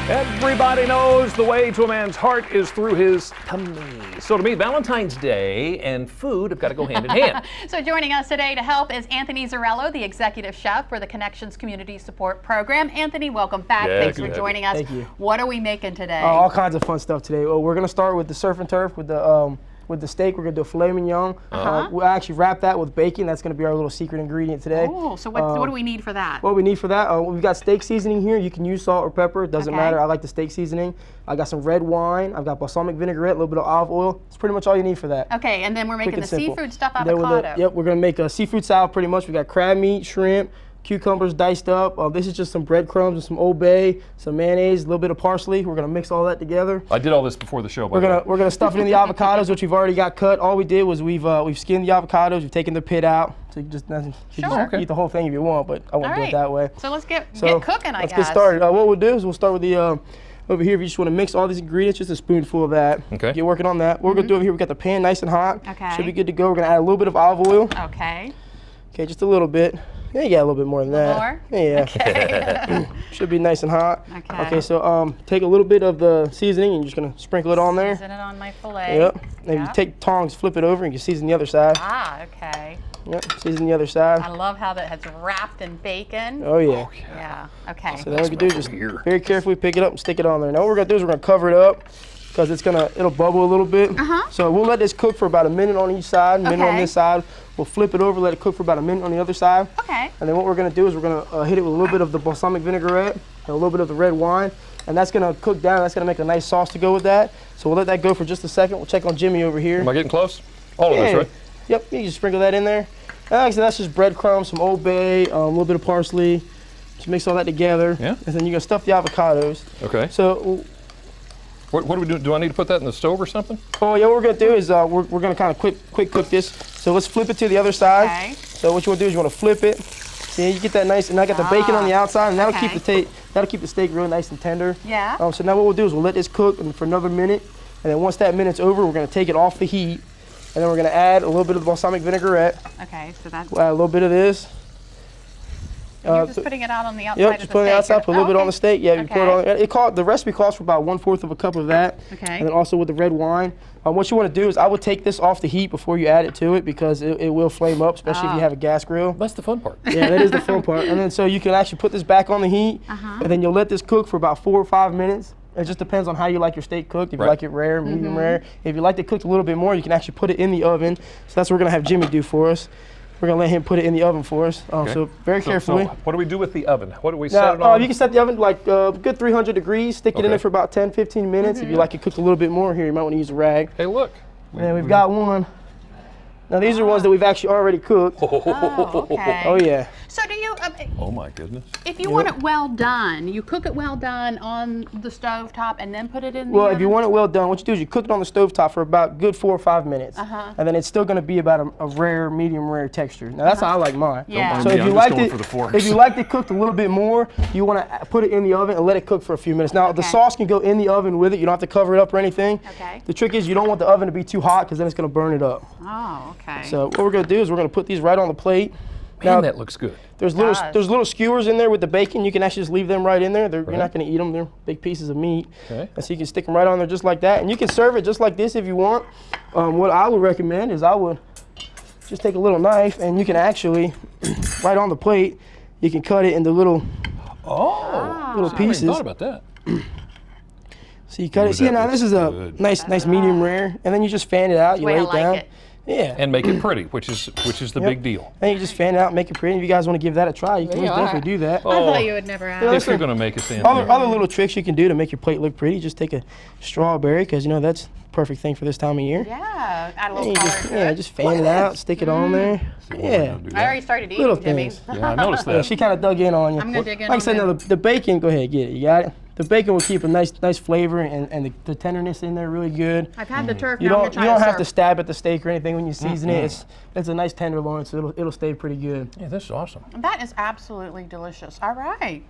Everybody knows the way to a man's heart is through his tummy. So to me, Valentine's Day and food have got to go hand in hand. So joining us today to help is Anthony Zarrello, the executive chef for the Connections Community Support Program. Anthony, welcome back. Yeah, Thanks for joining us. Thank you. What are we making today? All kinds of fun stuff today. Well, we're gonna start with the surf and turf with the steak. We're gonna do a filet mignon. We'll actually wrap that with bacon. That's gonna be our little secret ingredient today. Oh, so what do we need for that? What we need for that, we've got steak seasoning here. You can use salt or pepper. It doesn't Okay. matter. I like the steak seasoning. I got some red wine. I've got balsamic vinaigrette, a little bit of olive oil. It's pretty much all you need for that. Okay, and then we're making Quick the and simple. seafood stuff Then with avocado. Yep, we're gonna make a seafood salad pretty much. We got crab meat, shrimp, cucumbers diced up. This is just some breadcrumbs and some Old Bay, some mayonnaise, a little bit of parsley. We're gonna mix all that together. I did all this before the show. We're gonna stuff it in the avocados, which we've already got cut. All we did was we've skinned the avocados. We've taken the pit out. So you just eat the whole thing if you want, but I won't do it that way. So let's get cooking, I guess. Let's get started. What we'll do is we'll start with the over here. If you just want to mix all these ingredients, just a spoonful of that. Okay. Get working on that. What we're gonna do over here, we got the pan nice and hot. Okay. Should be good to go. We're gonna add a little bit of olive oil. Okay. Okay, just a little bit. Yeah, you got a little bit more than that. More? Yeah. Okay. Should be nice and hot. Okay. Okay, so take a little bit of the seasoning and you're just gonna sprinkle it on there. Season it on my filet. Yep. Then you take tongs, flip it over, and you season the other side. Ah, okay. Yep. Season the other side. I love how that has wrapped in bacon. Oh yeah. Yeah. Okay. So then what we can do is just very carefully pick it up and stick it on there. Now what we're gonna do is we're gonna cover it up because it'll bubble a little bit. So we'll let this cook for about a minute on each side, a minute on this side. We'll flip it over, let it cook for about a minute on the other side. Okay. And then what we're gonna do is we're gonna hit it with a little bit of the balsamic vinaigrette and a little bit of the red wine. And that's gonna cook down, that's gonna make a nice sauce to go with that. So we'll let that go for just a second. We'll check on Jimmy over here. Am I getting close? All of this, right? Yep, you just sprinkle that in there. Like I said, that's just breadcrumbs, some Old Bay, a little bit of parsley. Just mix all that together. Yeah. And then you're gonna stuff the avocados. Okay. So What do we do? Do I need to put that in the stove or something? oh yeah, what we're gonna do is we're gonna kind of quick cook this. So let's flip it to the other side. Okay. So what you wanna do is you wanna flip it. See, you get that nice, and I got the bacon on the outside, and that'll keep the steak real nice and tender. Yeah. So now what we'll do is we'll let this cook for another minute, and then once that minute's over, we're gonna take it off the heat, and then we're gonna add a little bit of the balsamic vinaigrette. Okay, so that's. We'll add a little bit of this. You're just putting it out on the outside. Yep, just put it on the outside, put a little bit on the steak. Yeah, you pour it on. The recipe calls for about 1/4 of a cup of that. Okay. And then also with the red wine. What you want to do is I would take this off the heat before you add it to it because it will flame up, especially if you have a gas grill. That's the fun part. Yeah, that is the fun part. And then so you can actually put this back on the heat, and then you'll let this cook for about 4 or 5 minutes. It just depends on how you like your steak cooked. If you like it rare, medium rare. If you like it cooked a little bit more, you can actually put it in the oven. So that's what we're gonna have Jimmy do for us. We're gonna let him put it in the oven for us. So very carefully. So what do we do with the oven? What do we set it Now, on? you can set the oven like good 300 degrees. Stick it in there for about 10-15 minutes. If you like it cooked a little bit more, here you might want to use a rag. Hey, look. And we've got one. Now these are ones that we've actually already cooked. Oh, okay. Oh yeah. So do you, Oh my goodness. if you want it well done, you cook it well done on the stove top and then put it in the Well, oven? if you want it well done, what you do is you cook it on the stovetop for about good 4 or 5 minutes, and then it's still going to be about a rare, medium rare texture. Now that's how I like mine. Yeah. So if you liked it cooked a little bit more, you want to put it in the oven and let it cook for a few minutes. Now the sauce can go in the oven with it. You don't have to cover it up or anything. Okay. The trick is you don't want the oven to be too hot because then it's going to burn it up. Oh, okay. So what we're going to do is we're going to put these right on the plate. Man, that looks good. There's little skewers in there with the bacon. You can actually just leave them right in there. You're not going to eat them. They're big pieces of meat. Okay. And so you can stick them right on there just like that. And you can serve it just like this if you want. What I would recommend is I would just take a little knife and you can actually, right on the plate, you can cut it into little pieces. I hadn't thought about that. So you cut it. See, now this is a nice medium rare. And then you just fan it out. You lay it down. Yeah. And make it pretty, which is the big deal. And you just fan it out, make it pretty. If you guys want to give that a try, you can definitely do that. I thought you would never ask. If you're going to make it stand other little tricks you can do to make your plate look pretty, just take a strawberry, because that's the perfect thing for this time of year. Yeah, add a little color. Just fan it out, stick it on there. Yeah. I already started eating, Little Jimmy. things. Yeah, I noticed that. She kind of dug in on you. I'm going to dig in Like I said, now the bacon, go ahead, get it. You got it? The bacon will keep a nice flavor and the tenderness in there really good. I've had the turf. You don't have to stab at the steak or anything when you season it. It's a nice tenderloin, so it'll stay pretty good. Yeah, this is awesome. That is absolutely delicious. All right.